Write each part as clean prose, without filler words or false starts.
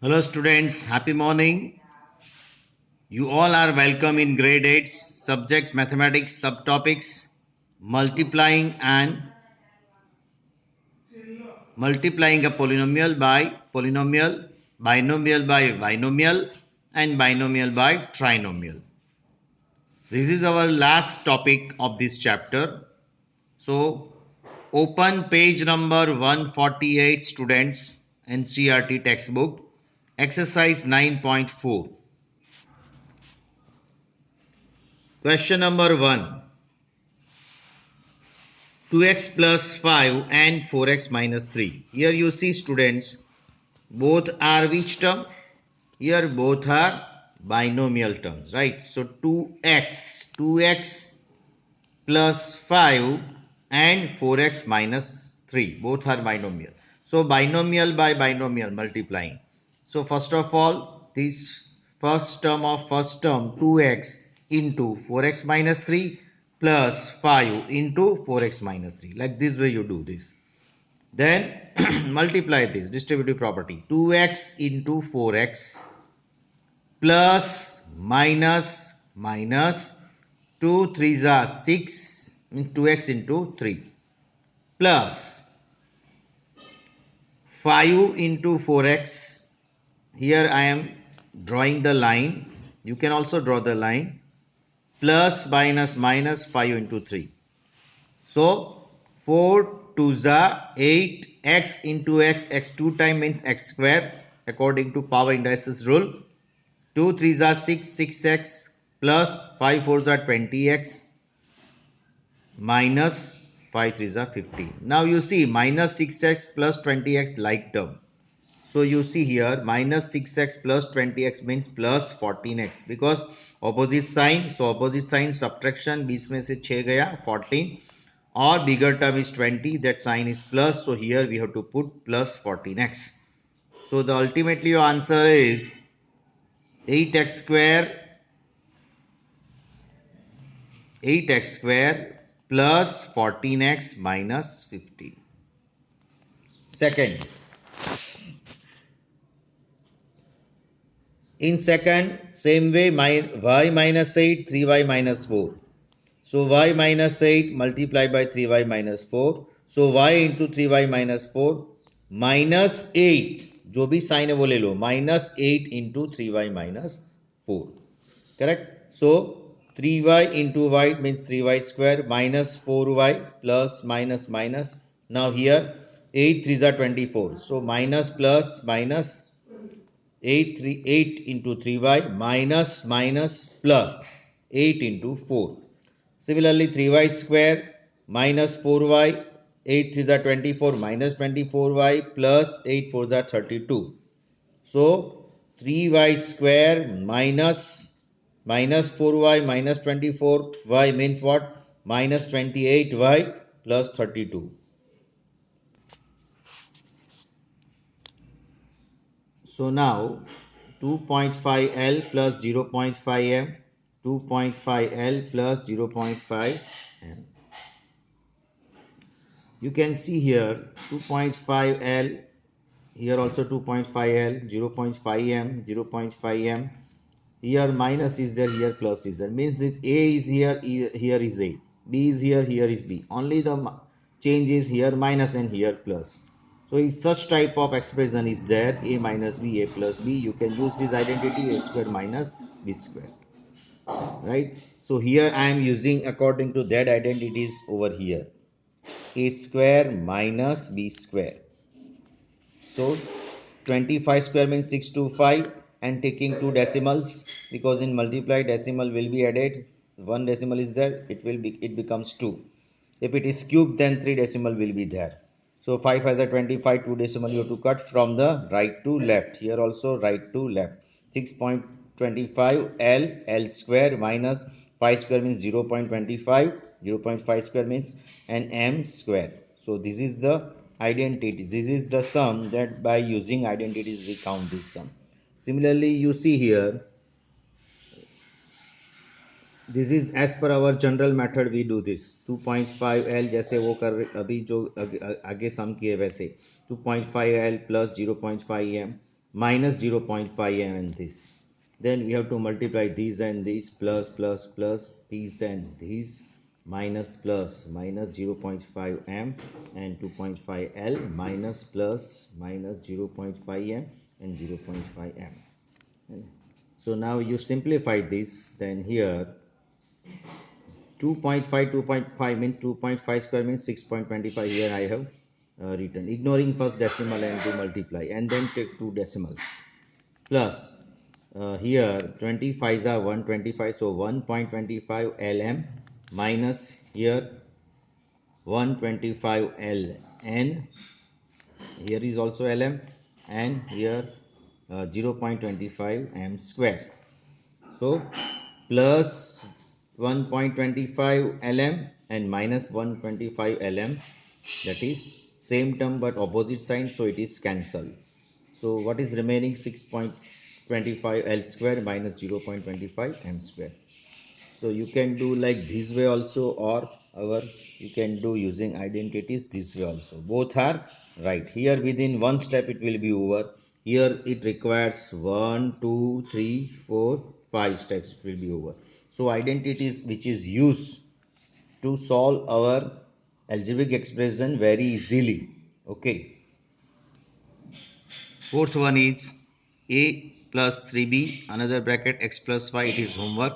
Hello students, happy morning. You all are welcome in grade 8 subjects mathematics subtopics multiplying a polynomial by polynomial, binomial by binomial and binomial by trinomial. This is our last topic of this chapter. So open page number 148 students, NCERT textbook, exercise 9.4. Question number 1. 2x plus 5 and 4x minus 3. Here you see students, both are which term? Here both are binomial terms, right? So 2x plus 5 and 4x minus 3. Both are binomial. So binomial by binomial multiplying. So first of all, this first term 2x into 4x minus 3 plus 5 into 4x minus 3. Like this way you do this. Then multiply this distributive property. 2x into 4x plus minus 2 3s are 6 means 2x into 3 plus 5 into 4x. Here I am drawing the line. You can also draw the line. Plus minus 5 into 3. So 4 2s are 8, x into x 2 times means x square according to power indices rule. 2 3s are 6, 6x plus 5 4s are 20x minus 5 3s are 15. Now you see minus 6x plus 20x like term. So you see here minus 6x plus 20x means plus 14x because opposite sign. So opposite sign subtraction, बीच में से 6 गया 14 or bigger term is 20, that sign is plus. So here we have to put plus 14x. So the ultimately your answer is 8x square plus 14x minus 15. Second, in second, same way, y minus 8, 3y minus 4. So y minus 8 multiplied by 3y minus 4. So y into 3y minus 4 minus 8. जो भी sign है वो ले लो, minus 8 into 3y minus 4. Correct? So 3y into y means 3y square minus 4y plus minus. Now here 8 3s are 24. So minus plus minus 8 into 3y minus plus 8 into 4. Similarly 3y square minus 4y, 8 3s are 24 minus 24y plus 8 4s are 32. So 3y square minus 4y minus 24y means what? Minus 28y plus 32. So now 2.5L plus 0.5M, 2.5L plus 0.5M. You can see here 2.5L, here also 2.5L, 0.5M, 0.5M. Here minus is there, here plus is there. Means this A is here, here is A. B is here, here is B. Only the change is here minus and here plus. So if such type of expression is there, A minus B, A plus B, you can use this identity A square minus B square. Right? So here I am using according to that identities over here. A square minus B square. So 25 square means 625 and taking two decimals because in multiply decimal will be added. One decimal is there, it becomes 2. If it is cube then 3 decimal will be there. So 5 has a 25, 2 decimal you have to cut from the right to left. Here also right to left. 6.25 L square minus 5 square means 0.25, 0.5 square means an M square. So this is the identity. This is the sum that by using identities we count this sum. Similarly you see here, this is as per our general method we do this. 2.5L जैसे वो कर अभी जो आगे सम किए वैसे 2.5L plus 0.5M minus 0.5 m and this. Then we have to multiply these and these, plus plus plus these and these, minus plus minus 0.5 m and 2.5 L, minus plus minus 0.5 m and 0.5 m. So now you simplify this, then here 2.5 means 2.5 square means 6.25. Here I have written, ignoring first decimal and to multiply, and then take two decimals, plus here 25s are 125, so 1.25 lm, minus here 125 ln, here is also lm, and here 0.25 m square. So plus 1.25 lm and minus 125 lm, that is same term but opposite sign, so it is cancelled. So what is remaining? 6.25 L square minus 0.25 m square. So you can do like this way also, or you can do using identities this way also. Both are right. Here within one step it will be over. Here it requires 1, 2, 3, 4, 5 steps it will be over. So identities which is used to solve our algebraic expression very easily. Okay. Fourth one is a plus 3b, another bracket x plus y, it is homework.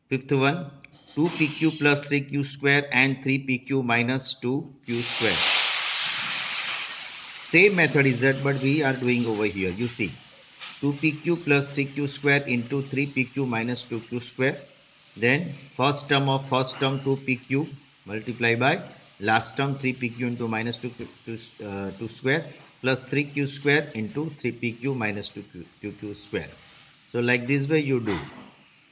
Fifth one, 2pq plus 3q square and 3pq minus 2q square. Same method is that, but we are doing over here. You see, 2pq plus 3q square into 3pq minus 2q square. Then first term of first term 2pq multiply by last term 3pq into minus 2 square plus 3q square into 3pq minus 2q square. So like this way you do.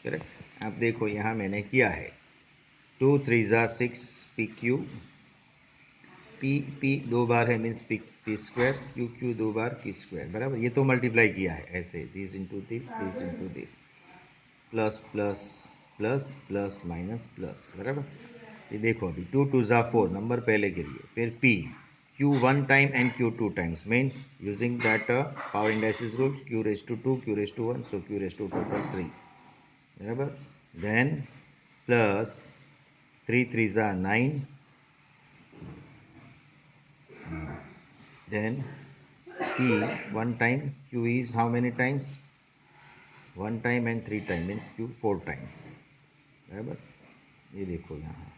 Correct? आप देखो यहाँ मैंने किया है 2 3 6 pq p दो बार है means p square q दो बार q square बराबर. ये तो मल्टीप्लाई किया है ऐसे this into this plus plus plus plus minus plus बराबर. ये देखो अभी 2 2 4 नंबर पहले के लिए, फिर p q one time and q two times means using that power indices rules q raise to 2 q raise to 1 so q raise to total 3 बराबर. Then plus 3 3 9. Then p one time, q is how many times? One time and three times means q four times. बराबर. ये देखो यहाँ.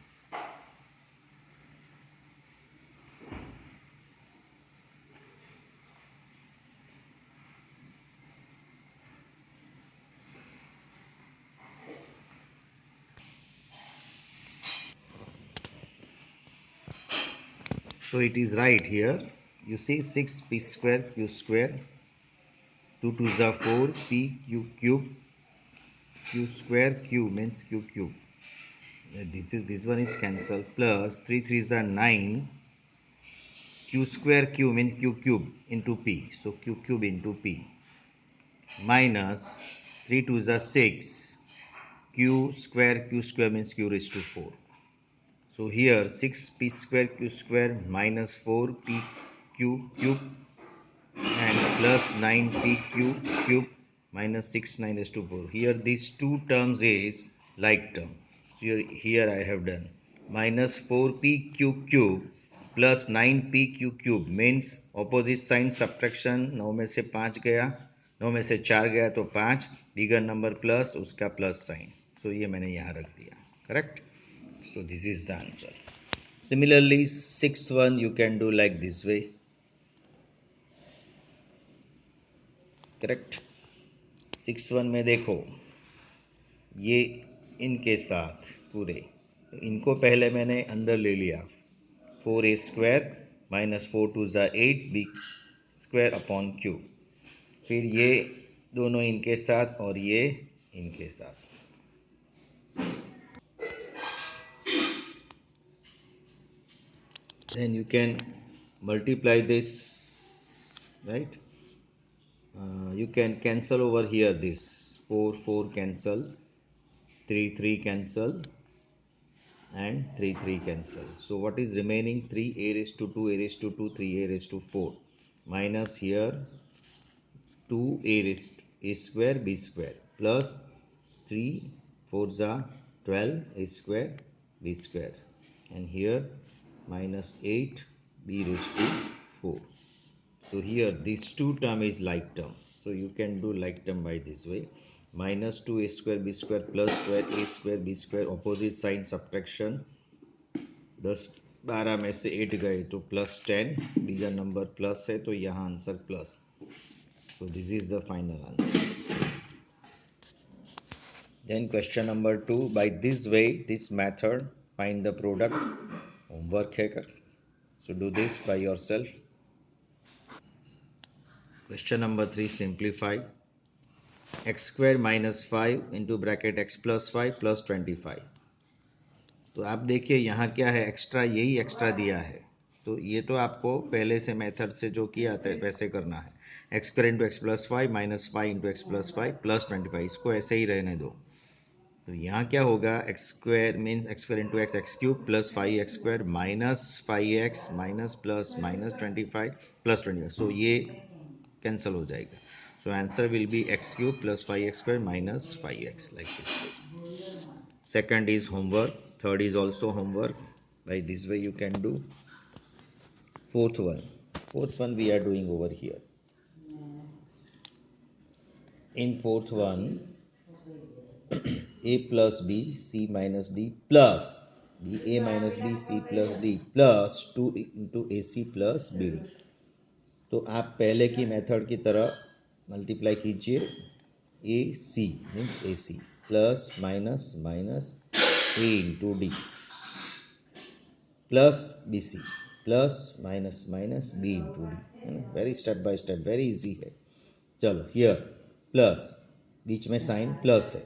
So it is right here. You see 6 p square q square, 2 2s are 4 p q cube, q square q means q cube. This one is cancelled, plus 3 3s are 9 q square q means q cube into p, so q cube into p, minus 3 2s are 6 q square means q raised to 4. So here 6 p square q square minus 4 p q cube and plus 9 p q cube minus 6 9 raised to 4. Here these two terms is like term. So here I have done minus 4 p q cube plus 9 p q cube means opposite sign subtraction. 9 में से 5 गया, 9 में से 4 गया तो 5, bigger number plus उसका plus sign. So ये मैंने यहाँ रख दिया. Correct? So this is the answer. Similarly, 6 1 you can do like this way. Correct? 6 1 में देखो ये इनके साथ पूरे, इनको पहले मैंने अंदर ले लिया 4a square minus 4 2 8 b square upon Q. फिर ये दोनों इनके साथ और ये इनके साथ. Then you can multiply this, right? You can cancel over here this 4 4 cancel, 3 3 cancel, and 3 3 cancel. So what is remaining? 3a raised to 2 a raised to 2 3a raised to 4 minus here 2 a raised a square b square plus 3 4s are 12 a square b square, and here minus 8 b raised to 4. So here this two term is like term. So you can do like term by this way. Minus 2 a square b square plus 12 a square b square, opposite sign subtraction. 10 12 में से 8 गए तो plus 10, bigger number plus है तो यहाँ answer plus. So this is the final answer. Then question number 2. By this way, this method, find the product. Homework है कर. So do this by yourself. Question number 3. Simplify. X square minus 5 into bracket x plus 5 plus 25. तो आप देखिए यहाँ क्या है, extra, यही extra दिया है. तो ये तो आपको पहले से मेथड से जो किया था वैसे करना है. X square into x plus 5 minus 5 into x plus 5 plus 25, इसको ऐसे ही रहने दो. तो यहाँ क्या होगा, x square means x square into x x cube plus 5x square minus 5x minus plus minus 25 plus 25. सो ये कैंसिल हो जाएगा. So answer will B x cube plus 5x square minus 5x, like this. Second is homework. Third is also homework. By this way you can do. Fourth one. Fourth one we are doing over here. In fourth one, a plus b, c minus d plus b, a minus b, c plus d plus 2 into ac plus bd. तो आप पहले की method की तरह multiply कीजिए. A C means A C plus minus minus A into D plus BC plus minus minus B into D. Very step by step, very easy है. चलो here plus, बीच में साइन प्लस है,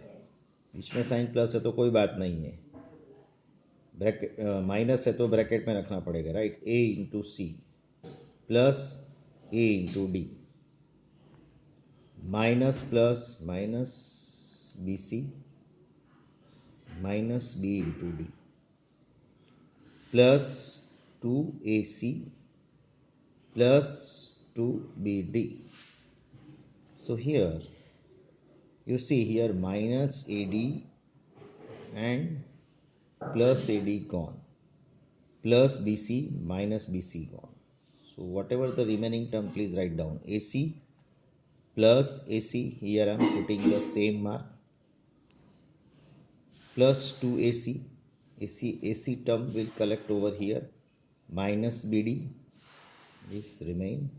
बीच में sign plus है तो कोई बात नहीं है. ब्रैकेट माइनस है तो ब्रैकेट में रखना पड़ेगा, right. A into C plus A into D minus plus minus B C minus B into D plus 2AC plus 2BD. So here you see here minus AD and plus AD gone, plus BC minus BC gone. So whatever the remaining term, please write down. AC plus AC, here I am putting the same mark, plus 2AC. AC term will collect over here, minus BD, this remain,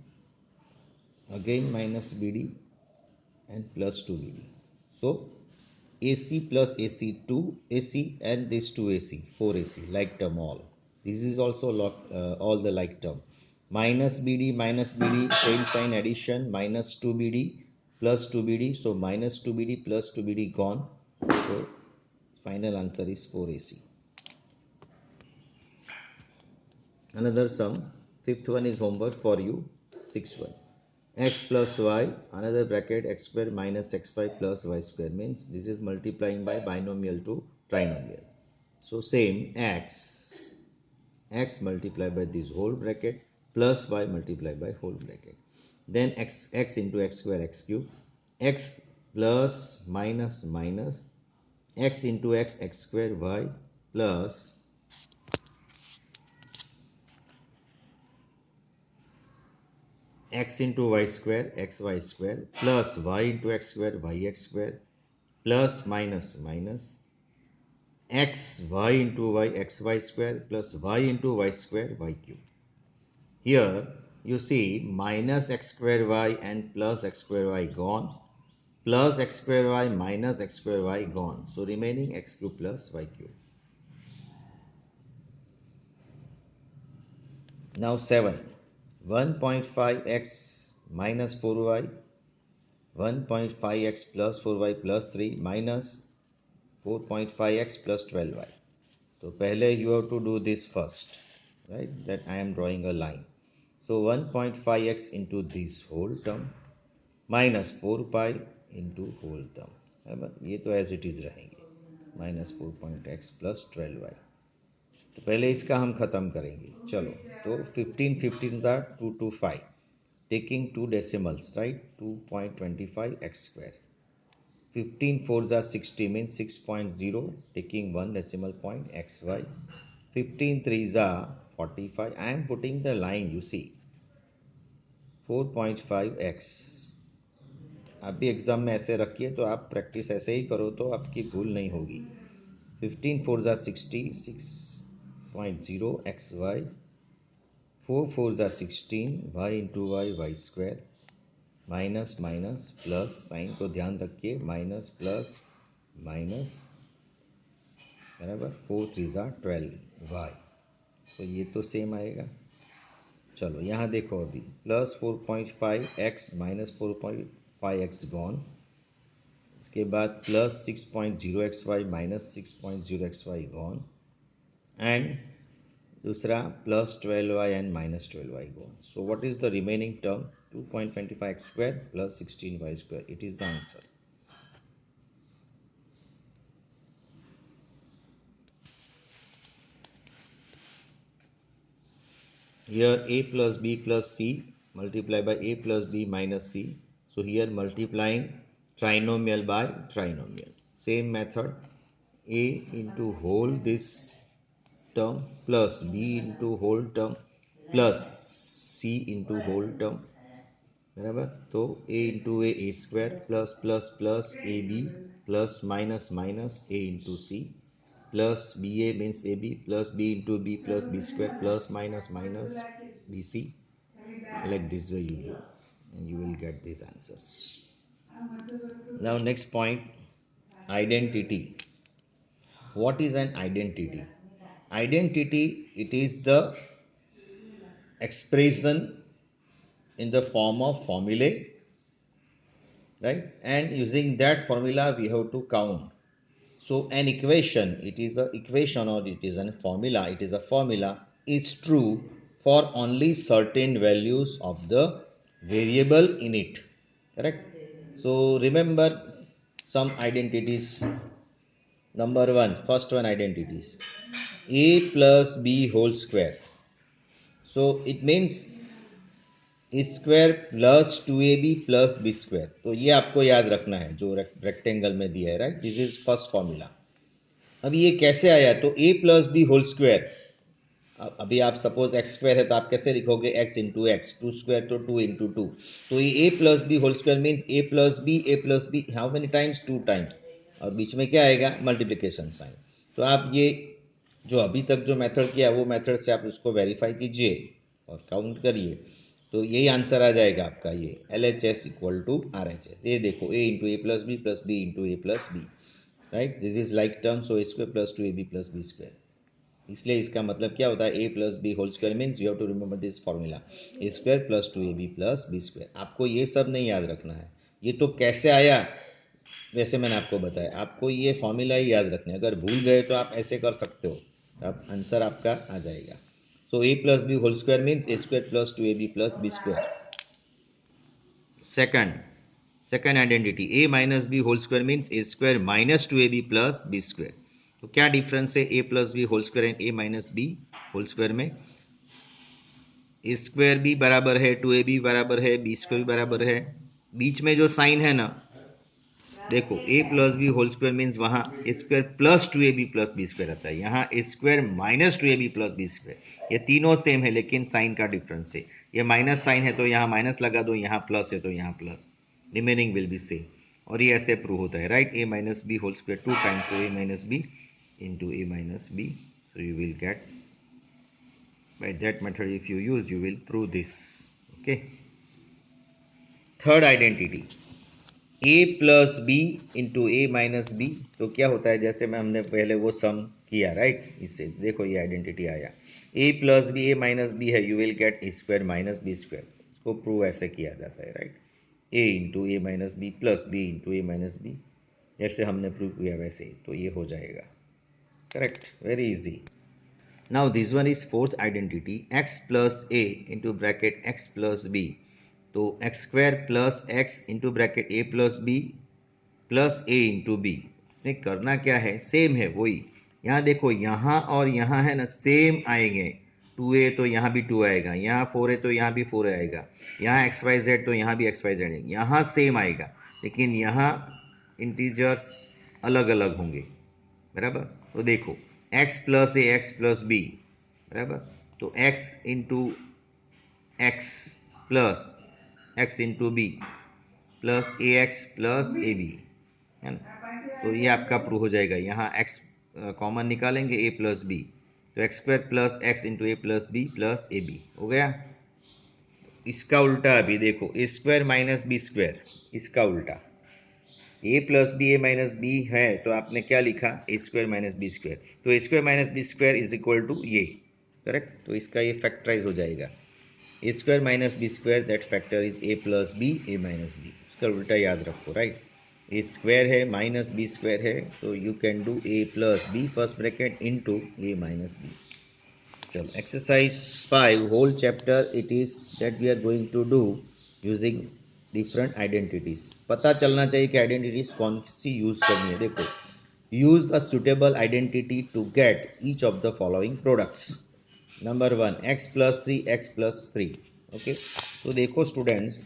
again minus BD and plus 2BD. So AC plus AC 2AC and this 2AC 4AC, like term all. This is also all the like term. Minus BD, same sign addition, minus 2BD plus 2BD. So minus 2BD plus 2BD gone. So final answer is 4AC. Another sum, fifth one is homework for you. Sixth one, x plus y, another bracket x square minus x5 plus y square, means this is multiplying by binomial to trinomial. So same, x multiplied by this whole bracket plus y multiplied by whole bracket. Then x into x square x cube, x plus minus minus x into x square y plus x into y square xy square plus y into x square yx square plus minus minus x y into y xy square plus y into y square y cube. Here you see minus x square y and plus x square y gone, plus x square y minus x square y gone. So remaining x cube plus y cube. Now 7. 1.5x minus 4y, 1.5x plus 4y plus 3 minus 4.5x plus 12y. So pehle you have to do this first, right? That I am drawing a line. So 1.5x into this whole term minus 4 pi into whole term. ये तो as it is रहेंगे, minus 4.x plus 12y. तो पहले इसका हम ख़त्म करेंगे. चलो, तो 15 15 are 2 to 5. taking 2 decimals, right? 2.25 x square. 15 4s are 60 means 6.0, taking 1 decimal point xy. 15 3s are 45. I am putting the line, you see, 4.5x. आप भी एग्जाम में ऐसे रखिए, तो आप प्रैक्टिस ऐसे ही करो तो आपकी भूल नहीं होगी. 15 4s are 60, 6.0 xy. 4 4s are 16, y into y square. Minus minus plus, sign को ध्यान रखिए, माइनस प्लस माइनस, बराबर. 4 3s are 12 y. तो ये तो सेम आएगा. चलो यहाँ देखो, अभी plus 4.5x minus 4.5x gone. इसके बाद plus 6.0xy minus 6.0xy gone. And दूसरा plus 12y and minus 12y gone. So what is the remaining term? 2.25x square plus 16y square. It is the answer. Here a plus b plus c multiplied by a plus b minus c. So here multiplying trinomial by trinomial. Same method. A into whole this term plus b into whole term plus c into whole term. बराबर. तो a into a square plus plus plus a b plus minus minus a into C plus b a means a b plus b into b plus b square plus minus minus B c. Like this way you do and you will get these answers. Now next point, identity. What is an identity? Identity, it is the expression in the form of formulae, right? And using that formula we have to count. So an equation, it is a equation or it is a formula, it is a formula, is true for only certain values of the variable in it, correct? So remember some identities. Number one, first one identities, a plus b whole square. So it means square plus 2ab plus b square. तो ये आपको याद रखना है जो rectangle में दिया है, right? This is first formula. अब ये कैसे आया? तो a plus b whole square. अभी आप सपोज एक्स स्क्वायर है तो आप कैसे लिखोगे? X into x. 2 स्क्वायर तो 2 इंटू 2. तो ये a plus b whole square means a plus b how many times? 2 times. और बीच में क्या आएगा? Multiplication sign. तो आप ये जो अभी तक जो मेथड किया वो मेथड से आप उसको वेरीफाई कीजिए और काउंट करिए. तो यही आंसर आ जाएगा आपका, ये LHS इक्वल टू RHS. ये देखो, a into a plus b into a plus b, right? This is like term, so a square plus 2ab plus b square. इसलिए इसका मतलब क्या होता है? a plus b whole square means you have to remember this formula, a square plus 2ab plus b square. आपको ये सब नहीं याद रखना है. ये तो कैसे आया वैसे मैंने आपको बताया, आपको ये फॉर्मूला ही याद रखना है. अगर भूल गए तो आप ऐसे कर सकते हो, अब आंसर आपका आ जाएगा. So a plus b whole square means a square plus 2ab plus b square. Second identity, a minus b whole square means a square minus 2ab plus b square. तो क्या डिफरेंस है a plus b whole square and a minus b whole square में? a square भी बराबर है, 2ab बराबर है, b square भी बराबर है. बीच में जो साइन है ना, देखो a plus b whole square means वहां a square plus 2ab plus b square आता है, यहाँ a square minus 2ab plus b square. ये तीनों सेम है लेकिन साइन का डिफरेंस है. ये माइनस साइन है तो यहाँ माइनस लगा दो, यहाँ प्लस है तो यहाँ plus. Remaining will be same. और ये ऐसे प्रूव होता है, right? a minus b whole square 2 times तो a minus B into a minus b. So you will get by that method. If you use, you will prove this. Okay. Third identity, a plus b into a minus b. तो क्या होता है? जैसे मैं हमने पहले वो सम किया, राइट? इससे देखो ये आइडेंटिटी आया, a plus b a minus b है, you will get a square minus b square. इसको प्रूव ऐसे किया जाता है, right? a into a minus b plus b into a minus b, जैसे हमने प्रूव किया वैसे. तो ये हो जाएगा, correct? Very easy. Now this one is fourth identity, x plus a into bracket x plus b. तो x square plus x into bracket a plus b plus a into b. इसमें करना क्या है? सेम है वही. यहाँ देखो, यहाँ और यहाँ है ना सेम आएंगे. 2a तो यहाँ भी 2 आएगा, यहाँ 4a तो यहाँ भी 4 आएगा, यहाँ xyz तो यहाँ भी xyz आएगा, यहाँ सेम आएगा, लेकिन यहाँ इंटीजर्स अलग अलग होंगे, बराबर। तो देखो x plus a x plus b, बराबर। तो x into x plus x into b plus a x plus a b, है ना। तो ये आपका प्रूव हो जाएगा। यहाँ x कॉमन निकालेंगे, a प्लस बी, तो x square plus x into a plus b plus a b हो गया। इसका उल्टा अभी देखो, a square minus b square, इसका उल्टा a plus b a minus b है, तो आपने क्या लिखा, a square minus b square, तो a square minus b square is equal to ये, करेक्ट। तो इसका ये फैक्टराइज हो जाएगा, a square minus b square, that factor is a plus b a minus b. उसका उल्टा याद रखो, राइट। ए स्क्वायर है माइनस बी स्क्वायर है, तो you can do a plus b first bracket into a minus b. चलो exercise 5 whole chapter it is that we are going to do using different identities. पता चलना चाहिए कि identities कौन सी use करनी है। देखो, use a suitable identity to get each of the following products. Number 1 x plus 3 x plus 3। Okay, तो देखो स्टूडेंट्स,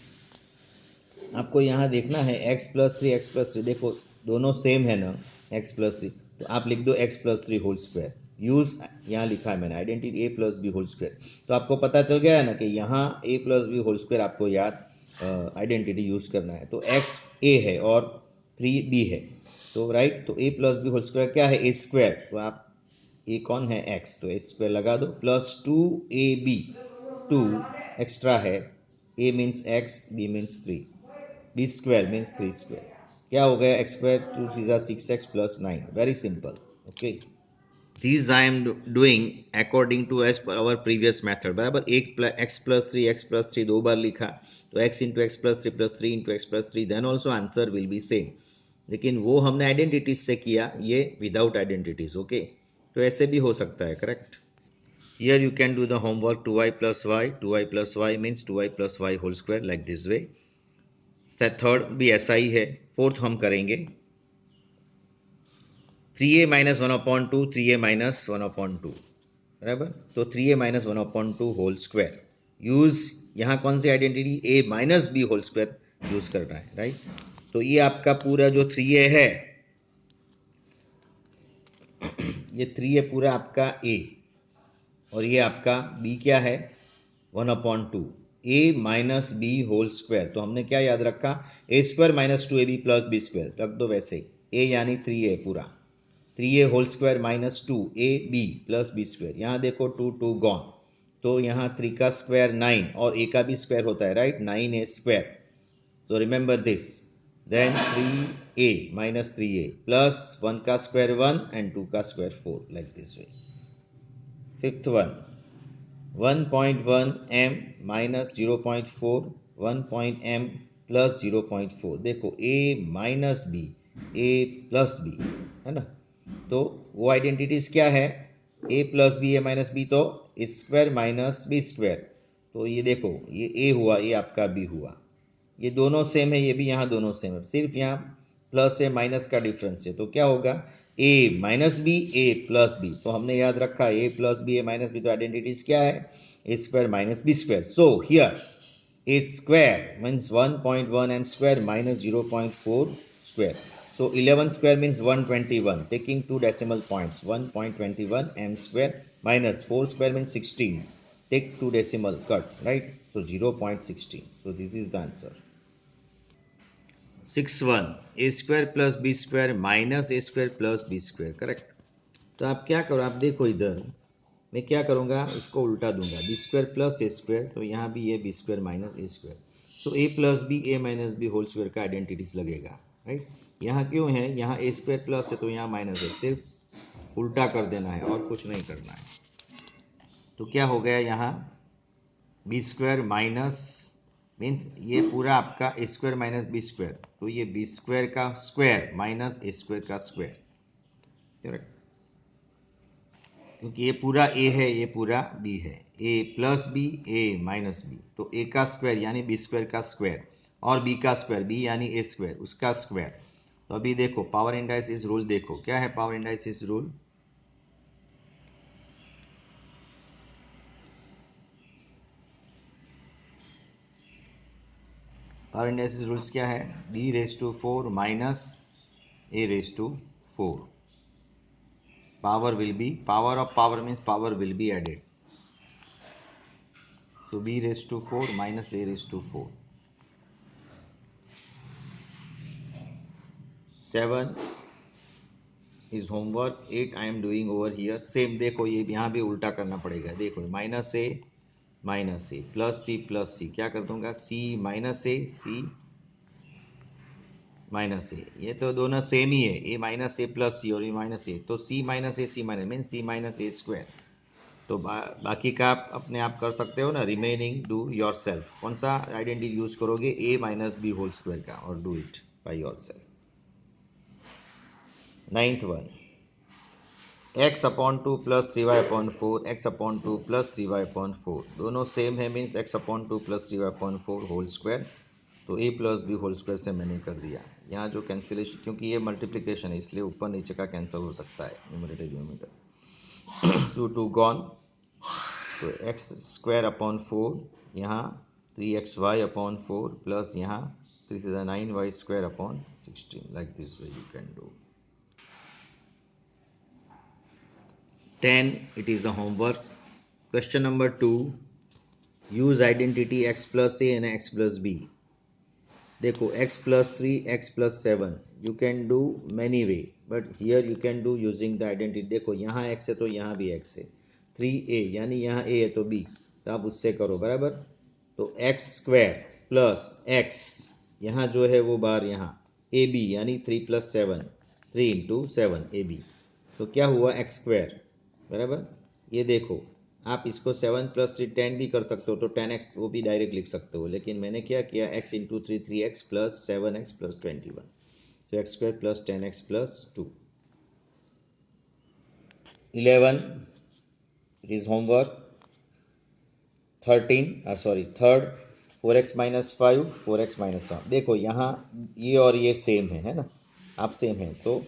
आपको यहाँ देखना है x प्लस 3 एक्स प्लस 3, देखो दोनों सेम है ना, x प्लस 3, तो आप लिख दो x plus 3 whole square. Use यहाँ लिखा है मैंने, identity a plus b whole square. तो आपको पता चल गया है ना कि यहाँ a plus b whole square आपको याद आइडेंटिटी यूज करना है। तो x a है और 3 b है, तो राइट, तो a plus b whole square क्या है, a स्क्वायर, तो आप a कौन है, x, तो a स्क्वायर लगा दो, प्लस 2ab, 2 एक्स्ट्रा है, a means x, b means 3, b square means 3 square, क्या हो गया, x स्क्वायर 2 3 जा 6x plus 9, very simple. Okay, these I am doing according to as per our previous method, बराबर। एक x plus 3 x plus 3 दो बार लिखा, तो x into x plus 3 plus 3 into x plus 3, then also answer will be same. लेकिन वो हमने identities से किया, ये विदाउट आइडेंटिटीज। ओके, तो ऐसे भी हो सकता है, correct. Here you can do the homework, 2y plus y, 2y plus y means 2y plus y whole square, like this way। Third भी ऐसा ही है। फोर्थ हम करेंगे 3a माइनस 1/2, 3a माइनस 1/2, बराबर। तो 3a minus 1/2 whole square, use यहाँ कौन सी identity, a minus b whole square use करना है, राइट। तो ये आपका पूरा जो 3a है, ये 3a पूरा आपका a, और ये आपका b क्या है, 1/2 a minus b whole square. तो हमने क्या याद रखा, a square minus 2ab plus b square, रख दो वैसे, a यानी 3a पूरा, 3a whole square minus 2ab plus b square. यहाँ देखो 2 2 गॉन, तो यहाँ 3 का स्क्वायर 9 और a का भी स्क्वायर होता है, right, 9a square. So remember this, then 3a minus 3a plus 1 का स्क्वायर 1 एंड 2 का square 4, like this way. Fifth one 1.1 m minus 0.4, 1 m plus 0.4। देखो a minus b, a plus b, है ना। तो वो आइडेंटिटीज क्या है, a plus b, a minus b, तो स्क्वायर माइनस बी स्क्वायर। तो ये देखो, ये a हुआ, ये आपका b हुआ, ये दोनों सेम है, ये भी यहाँ दोनों सेम है, सिर्फ यहाँ प्लस है माइनस का डिफरेंस है। तो क्या होगा, a minus b, a plus b. तो हमने याद रखा a plus b, a minus b, तो आइडेंटिटीज क्या है, a square minus b square. So here a square means 1.1 m square minus 0.4 square. So 11 square means 121. Taking two decimal points, 1.21 m square minus 4 square means 16. Take two decimal cut, right? So 0.16. So this is the answer. 6(1) a square plus b square minus a square plus b square, correct. तो आप क्या करो, आप देखो इधर, मैं क्या करूँगा, इसको उल्टा दूंगा, बी स्क्वायर प्लस ए स्क्वायर, तो यहाँ भी ये बी स्क्वायर माइनस ए स्क्वायर, तो ए plus b, a minus b whole square का आइडेंटिटीज लगेगा, राइट। यहाँ क्यों है, यहाँ ए स्क्वायर प्लस है तो यहाँ माइनस है, सिर्फ उल्टा कर देना है और कुछ नहीं करना है। तो क्या हो गया, यहाँ बी स्क्वायर माइनस मीन्स ये पूरा आपका ए स्क्वायर माइनस बी स्क्वायर, तो ये बी स्क्वायर का स्क्वायर माइनस ए स्क्वायर का स्क्वायर, करेक्ट। क्योंकि ये पूरा a है, ये पूरा b है, a plus b, a minus b, तो a का स्क्वायर यानी b स्क्वायर का स्क्वायर, और b का स्क्वायर, b यानी a स्क्वायर, उसका स्क्वायर। तो अभी देखो पावर इंडाइसिस रूल, देखो क्या है पावर इंडाइसिस रूल, अरेंडेसिस रूल्स क्या है? b raise to 4 minus a raise to 4. Power will be, power of power means power will be added. So b raised to 4 minus a raised to 4. 7 is homework. 8 I am doing over here. Same देखो ये यहाँ भी उल्टा करना पड़ेगा. देखो minus ए plus सी क्या कर दूंगा? सी माइनस ए, ये तो दोनों सेम ही है. ए माइनस ए प्लस सी और ए माइनस ए, तो सी माइनस ए मीन सी माइनस ए स्क्वायर. तो बाकी का आप अपने आप कर सकते हो ना. Remaining do yourself. कौन सा आइडेंटिटी यूज करोगे? A minus b whole square का, और do it by yourself. 9th one, x upon 2 plus 3y upon 4, x upon 2 plus 3y upon 4 दोनों सेम है, means x upon 2 plus 3y upon 4 whole square. तो a plus b whole square से मैंने कर दिया. यहाँ जो cancellation, क्योंकि ये मल्टीप्लिकेशन है इसलिए ऊपर नीचे का कैंसिल हो सकता है, न्यूमरेटर डिनोमिनेटर. 2 गॉन. तो एक्स स्क्वायर अपॉन 4, यहाँ 3xy अपॉन 4 प्लस यहाँ 9y square upon 16. Like this way you can do. 10 it is a homework. Question number 2, use identity x plus a and x plus b. देखो x plus 3, x plus 7 you can do many way, but here you can do using the identity. देखो यहाँ x है तो यहाँ भी x है. 3a यानी यहाँ a है तो b, तो आप उससे करो बराबर. तो x स्क्वायर प्लस x, यहाँ जो है वो बार यहाँ ab यानी 3 प्लस 7, 3 इंटू 7 ab. तो क्या हुआ? x स्क्वायर बराबर. ये देखो आप इसको 7 प्लस 3 10 भी कर सकते हो, तो 10x वो भी डायरेक्ट लिख सकते हो, लेकिन मैंने क्या किया? x into 3 3x plus 7x plus 21. तो x square plus 10x plus 2. 11 it is homework. 3rd 4x minus 5 4x minus 7. देखो यहाँ ये और ये सेम है ना, आप सेम है तो.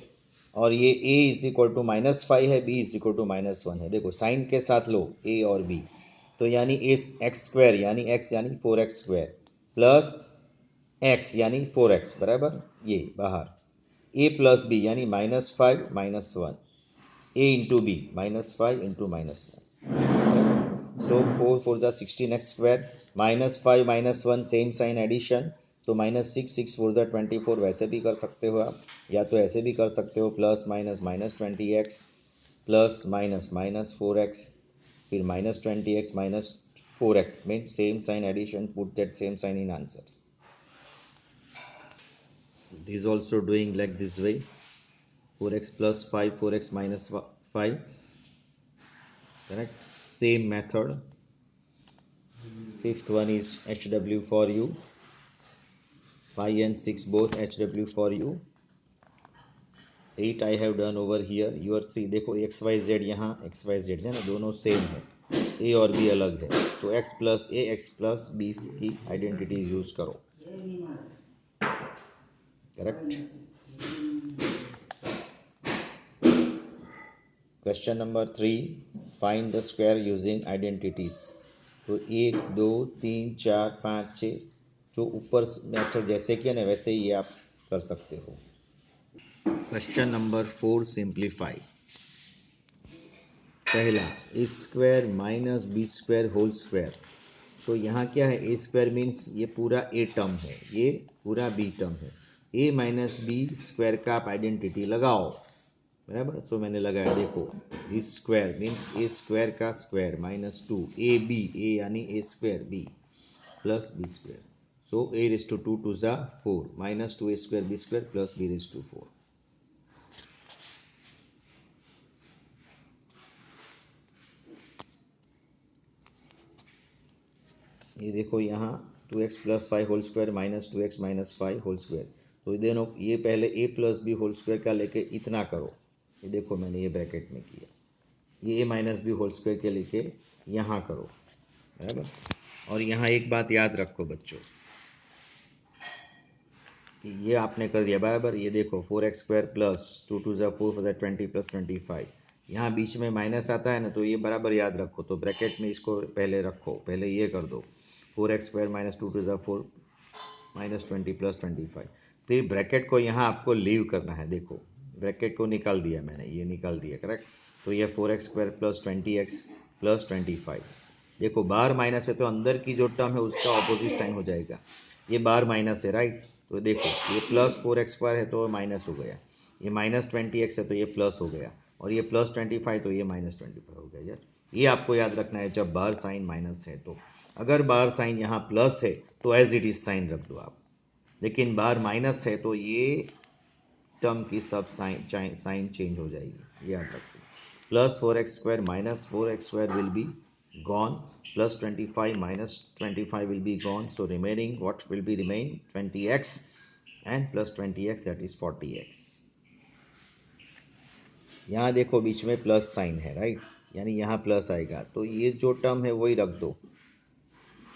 और ये a is equal to minus 5 है, b is equal to minus 1 है. देखो साइन के साथ लो a और b, तो यानी एक्स स्क्वायर यानी x यानी 4x स्क्वायर प्लस x यानी 4x बराबर. ये बाहर a प्लस b यानी minus 5 minus 1, a into b minus 5 into minus 1. So 4 4 जा 16x square minus 5 minus 1 same sign addition. तो माइनस 6 6 4 जा 24, वैसे भी कर सकते हो आप, या तो ऐसे भी कर सकते हो. Plus minus minus 20x plus minus minus 4x, फिर minus 20x minus 4x means same sign addition. Put that same sign in answer. This also doing like this way. 4x plus 5 4x minus 5, correct. Same method. 5th one is HW for you. 5 and 6 both HW for you. 8 I have done over here. You see देखो XYZ यहाँ XYZ है ना, दोनों same है, A और B अलग है. तो x plus A x plus B की आइडेंटिटी यूज करो, correct. Question number 3, find the square using identities. तो 1 2 3 4 5 6, जो ऊपर मैथड जैसे किया ना वैसे ही आप कर सकते हो. Question number 4, simplify. पहला a square minus b square whole square. तो यहाँ क्या है? ए स्क्वायर मीन्स ये पूरा ए टर्म है, ये पूरा बी टर्म है. ए माइनस बी स्क्वायर का आप आइडेंटिटी लगाओ बराबर. सो मैंने लगाया. देखो this square means a square का square minus 2 a b, a यानी a square, b plus b square. So a raise to 2 2 जा 4 minus 2 a square b square plus b raise to 4. ये देखो यहाँ 2x plus 5 whole square minus 2x minus 5 whole square. तो दोनों ये पहले a plus b whole square का लेके इतना करो. ये देखो मैंने ये ब्रैकेट में किया. ये ए माइनस बी होल स्क्वायर के लेके यहाँ करो बराबर. और यहाँ एक बात याद रखो बच्चों कि ये आपने कर दिया बराबर. ये देखो 4x स्क्वायर प्लस 2 2 जा 4 4 जा 20 प्लस 25. यहाँ बीच में माइनस आता है ना, तो ये बराबर याद रखो. तो ब्रैकेट में इसको पहले रखो, पहले ये कर दो. 4x स्क्वायर माइनस 2 2 जा 4 -20 + 25। फिर ब्रैकेट को यहाँ आपको लीव करना है, देखो ब्रैकेट को निकाल दिया मैंने, ये निकाल दिया करेक्ट। तो ये 4x² + 20x + 25। देखो बाहर माइनस है तो अंदर की जो टर्म है उसका ऑपोजिट साइन हो जाएगा। ये बाहर माइनस है राइट, तो देखो ये +4x² है तो माइनस हो गया, ये -20x है तो ये प्लस हो गया, और ये +25 तो ये -25 हो गया यार। ये आपको याद रखना है जब बाहर साइन माइनस है तो। अगर बाहर साइन यहाँ प्लस है तो एज इट इज साइन रख दो आप, लेकिन बाहर माइनस है तो ये टर्म की सब साइन चेंज हो जाएगी, याद रखो। +4x² -4x² will be gone, +25 -25 will be gone, so remaining what will be remain 20x and +20x, that is 40x। यहाँ देखो बीच में प्लस साइन है राइट, यानी यहाँ प्लस आएगा, तो ये जो टर्म है वही रख दो,